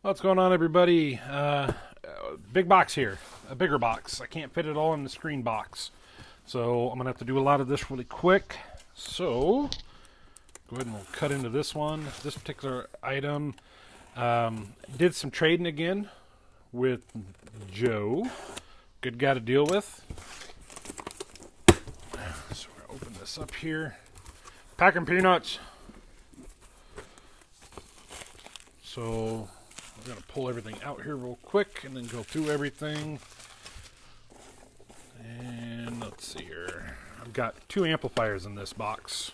What's going on, everybody? Big box here, a bigger box. I can't fit it all in the screen box, so I'm gonna have to do a lot of this really quick. So go ahead and we'll cut into this one. This particular item, did some trading again with Joe. Good guy to deal with. So we're gonna open this up here. Packing peanuts. So we're going to pull everything out here real quick and then go through everything. And let's see here. I've got 2 amplifiers in this box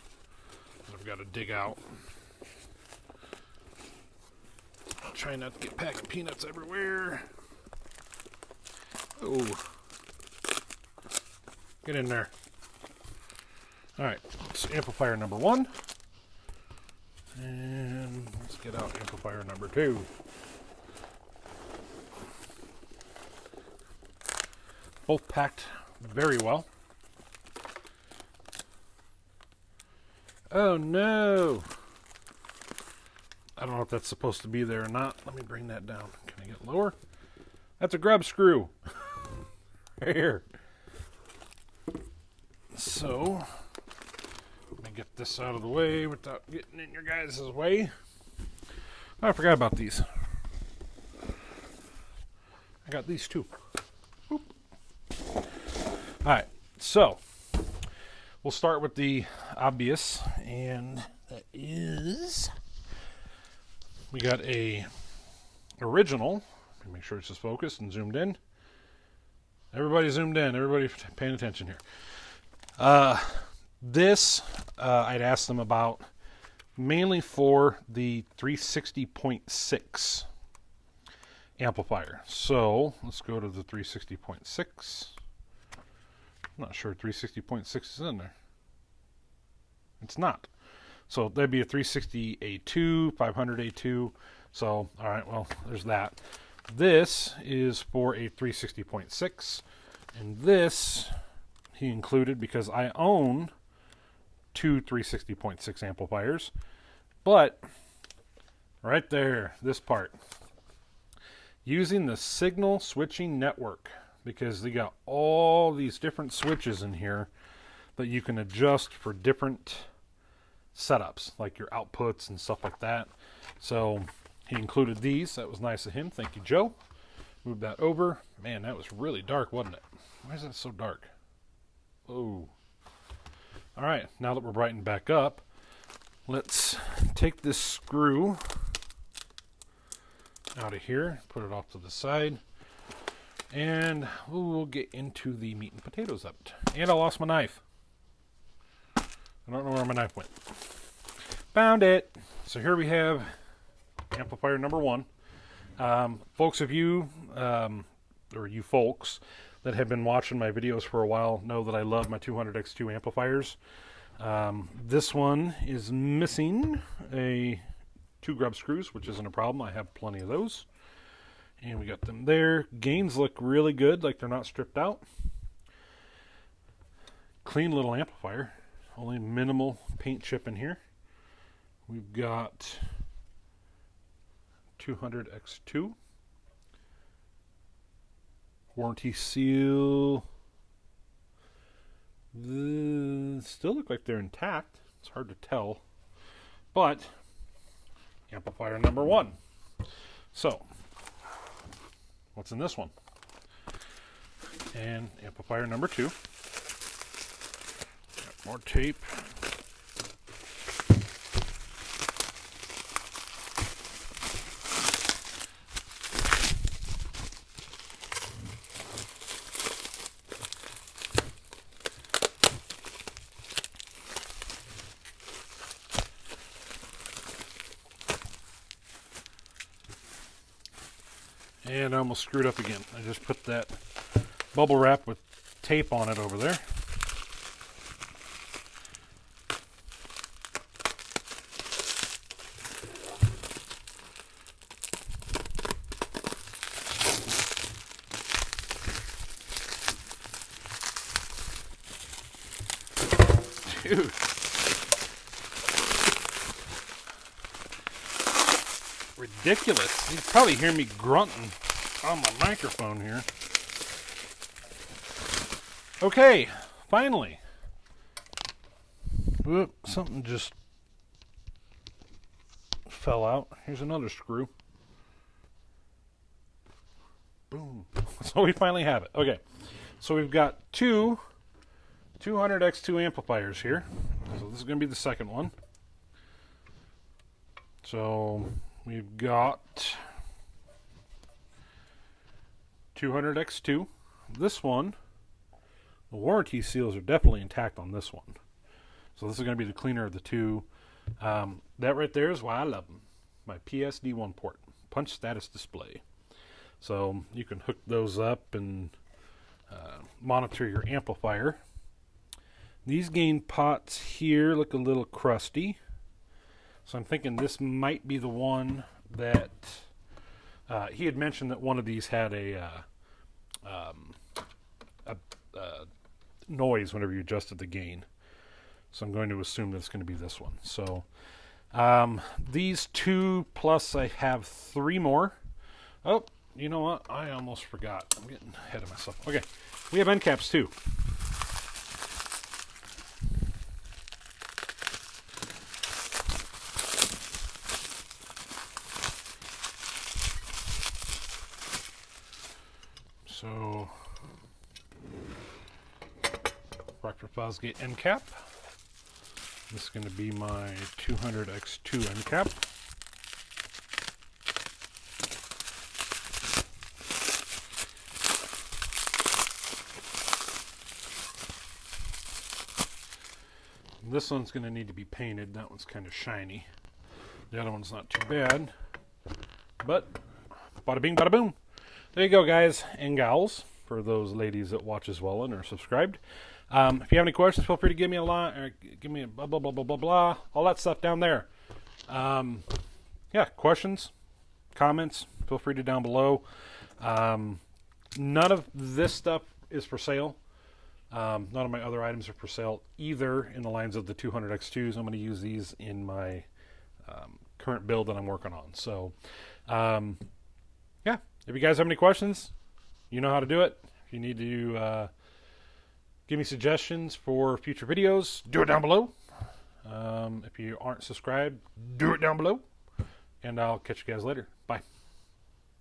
that I've got to dig out. I'll try not to get packing peanuts everywhere. Oh. Get in there. Alright, it's amplifier number 1. And let's get out amplifier number 2. Both packed very well. Oh no! I don't know if that's supposed to be there or not. Let me bring that down. Can I get lower? That's a grub screw. Right here. So, let me get this out of the way without getting in your guys' way. Oh, I forgot about these. I got these too. Boop. Alright, so we'll start with the obvious, and that is we got a original. Let me make sure it's just focused and zoomed in. Everybody zoomed in. Everybody paying attention here. This I'd asked them about mainly for the 360.6 amplifier. So let's go to the 360.6. I'm not sure 360.6 is in there. It's not. So that'd be a 360A2, 500A2. So, all right, well, there's that. This is for a 360.6, and this he included because I own 2 360.6 amplifiers, but right there, this part, using the signal switching network, because they got all these different switches in here that you can adjust for different setups, like your outputs and stuff like that. So he included these. That was nice of him. Thank you, Joe. Move that over. Man, that was really dark, wasn't it? Why is that so dark? Oh. All right, now that we're brightened back up, let's take this screw out of here, put it off to the side, and we'll get into the meat and potatoes of it. And I lost my knife. I don't know where my knife went. Found it. So here we have amplifier number 1. Folks of you, or you folks that have been watching my videos for a while know that I love my 200x2 amplifiers. This one is missing 2 grub screws, which isn't a problem. I have plenty of those. And we got them there. Gains look really good, like they're not stripped out. Clean little amplifier. Only minimal paint chip in here. We've got 200x2. Warranty seal. Still look like they're intact. It's hard to tell. But amplifier number 1. So what's in this one? And amplifier number 2. Got more tape. And I almost screwed up again. I just put that bubble wrap with tape on it over there. Dude. ridiculous. You can probably hear me grunting on my microphone here. Okay, finally. Whoop, something just fell out. Here's another screw. Boom. So we finally have it. Okay, so we've got two 200x2 amplifiers here. So this is going to be the second one. So we've got 200x2. This one, the warranty seals are definitely intact on this one. So this is going to be the cleaner of the two. That right there is why I love them. My PSD1 port, punch status display. So you can hook those up and monitor your amplifier. These gain pots here look a little crusty. So I'm thinking this might be the one that he had mentioned that one of these had a noise whenever you adjusted the gain. So I'm going to assume that it's going to be this one. So these two plus I have three more. Oh, you know what? I almost forgot. I'm getting ahead of myself. Okay, we have end caps too. So, Rockford Fosgate end cap. This is going to be my 200x2 end cap. This one's going to need to be painted. That one's kind of shiny. The other one's not too bad. But, bada bing, bada boom. There you go, guys and gals, for those ladies that watch as well and are subscribed. If you have any questions, feel free to give me a line, or give me a blah, blah, blah, blah, blah, blah, all that stuff down there. Yeah, questions, comments, feel free to down below. None of this stuff is for sale. None of my other items are for sale either in the lines of the 200x2s. I'm going to use these in my current build that I'm working on. So, yeah, if you guys have any questions, you know how to do it. If you need to give me suggestions for future videos, do it down below. If you aren't subscribed, do it down below. And I'll catch you guys later. Bye.